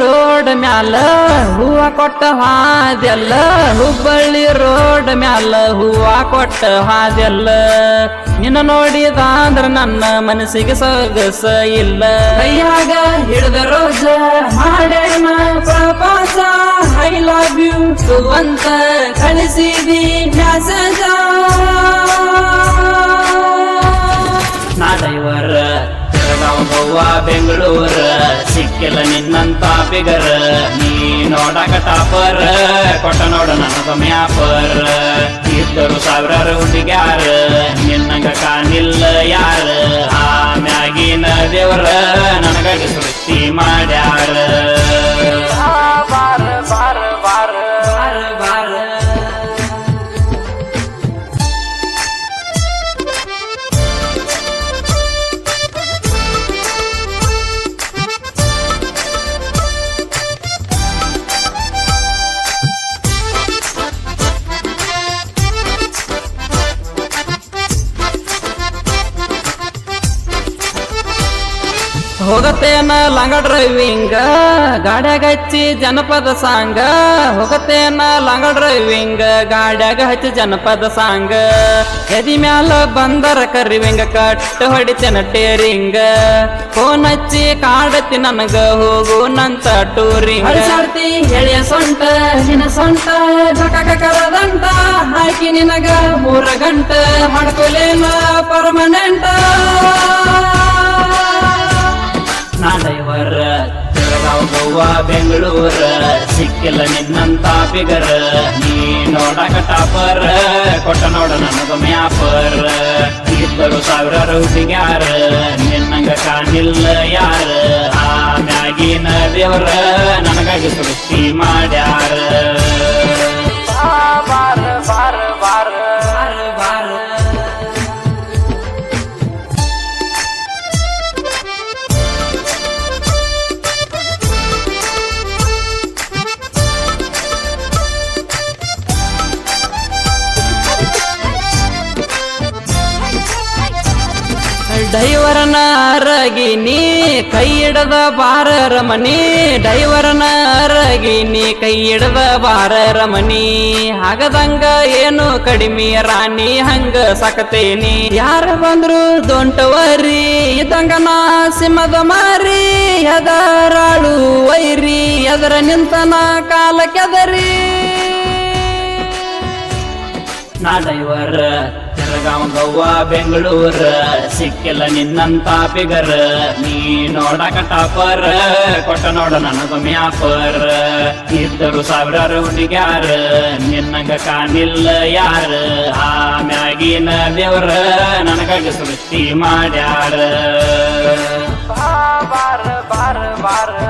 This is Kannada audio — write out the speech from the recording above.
ರೋಡ್ ಮ್ಯಾಲ ಹೂವ ಕೊಟ್ಟ ಹಾದೆಲ್ಲ ಹುಬ್ಬಳ್ಳಿ ರೋಡ್ ಮ್ಯಾಲ ಹೂವ ಕೊಟ್ಟ ಹಾದೆಲ್ಲ ನಿನ್ನ ನೋಡಿದ ಅಂದ್ರ ನನ್ನ ಮನಸ್ಸಿಗೆ ಸೊಗಸ ಇಲ್ಲ ಕೈಯಾಗ ಹಿಡಿದ ರೋಜ ಮಾಡೇನ ಪ್ರಪಂಚ ಐ ಲವ್ ಯು ಅಂತ ಕಳಿಸಿದಿ ಮೆಸೇಜ ನಾ ಡೈವರ್ ಗೋವಾ ಬೆಂಗಳೂರ ಸಿಕ್ಕಿಲ್ಲ ನಿನ್ನಂತ ಬಿಗರ ನೀ ನೋಡಕ ಟಾಪರ್ ಕೊಟ್ಟ ನೋಡ ನನಗ ಮ್ಯಾಪರ್ ಇದ್ದರು ಸಾವಿರಾರು ಹುಡುಗ್ಯಾರ ನಿನ್ನಂಗ ಕಾಣಿಲ್ಲ ಯಾರ ಆ ಮ್ಯಾಗಿನ ದೇವರ ನನಗಾಗಿ ಸೃಷ್ಟಿ ಮಾಡ್ಯಾರ ಬಾರ ಬಾರ ಬಾರ ಬಾರ ಬಾರ ಹೋಗತ್ತೇನ ಲಂಗ ಡ್ರೈವಿಂಗ ಗಾಡ್ಯಾಗ ಹಚ್ಚಿ ಜನಪದ ಸಾಂಗ ಹೋಗತ್ತೇನ ಲಂಗ ಡ್ರೈವಿಂಗ ಗಾಡ್ಯಾಗ ಹಚ್ಚಿ ಜನಪದ ಸಾಂಗ ಎದಿ ಮ್ಯಾಲ ಬಂದರ ಕರಿವಿಂಗ ಕಟ್ಟ ಹೊಡಿತೇನ ಟೇರಿಂಗ ಫೋನ್ ಹಚ್ಚಿ ಕಾಡತಿ ನನಗ ಹೋಗು ನಂತ ಟೂರಿಂಗ್ ಸಾರ್ತಿ ಎಳೆಯ ಸೊಂಟ ನಿನ ಸೊಂಟ ಕರದಂಟ ಹಾಕಿ ನಿನಗ 3 ಗಂಟೆ ಮಾಡ್ಕೊಲೇನ ಪರ್ಮನೆಂಟ ನಾ ಡೈವರ್ ಗೋವಾ ಬೆಂಗಳೂರ ಸಿಕ್ಕಿಲ್ಲ ನಿನ್ನಂತ ಬಿಗರ ನೀ ನೋಡಕ ಟಾಪರ್ ಕೊಟ್ಟ ನೋಡ ನನಗ ಮ್ಯಾಪರ್ ಇದ್ದರು ಸಾವಿರಾರು ಹುಡುಗ್ಯಾರ ನಿನ್ನಂಗ ಕಾಣಿಲ್ಲ ಯಾರ ಆ ಮ್ಯಾಗಿನ ದೇವರ ನನಗಾಗಿ ಸೃಷ್ಟಿ ಮಾಡ್ಯಾರ ಬಾರ ಬಾರ ಬಾರ ಬಾರ ಬಾರ ಡೈವರನ ಅರಗಿನಿ ಕೈ ಹಿಡದ ಬಾರ ರಮಣಿ ಡೈವರನ ಅರಗಿನಿ ಕೈ ಹಿಡದ ಬಾರ ರಮಣಿ ಹಾಗದಂಗ ಏನು ಕಡಿಮೆ ರಾಣಿ ಹಂಗ ಸಾಕತೇನಿ ಯಾರ ಬಂದ್ರು ದೊಂಟವರಿ ಇದಂಗ ನಾ ಸಿಂಹದ ಮಾರಿ ಎದರಾಳು ವೈರಿ ಎದರ ನಿಂತನ ಕಾಲ ಕೆದರಿ ನಾ ಡೈವರ್ ಗೋವಾ ಬೆಂಗಳೂರ ಸಿಕ್ಕಿಲ್ಲ ನಿನ್ನಂತ ಬಿಗರ ನೀ ನೋಡಕ ಟಾಪರ್ ಕೊಟ್ಟ ನೋಡ ನನಗ ಮ್ಯಾಪರ್ ಇದ್ದರು ಸಾವಿರಾರು ಹುಡುಗ್ಯಾರ ನಿನ್ನಂಗ ಕಾಣಿಲ್ಲ ಯಾರ ಆ ಮ್ಯಾಗಿನ ದೇವರ ನನಗಾಗಿ ಸೃಷ್ಟಿ ಮಾಡ್ಯಾರ ಬಾರ ಬಾರ ಬಾರ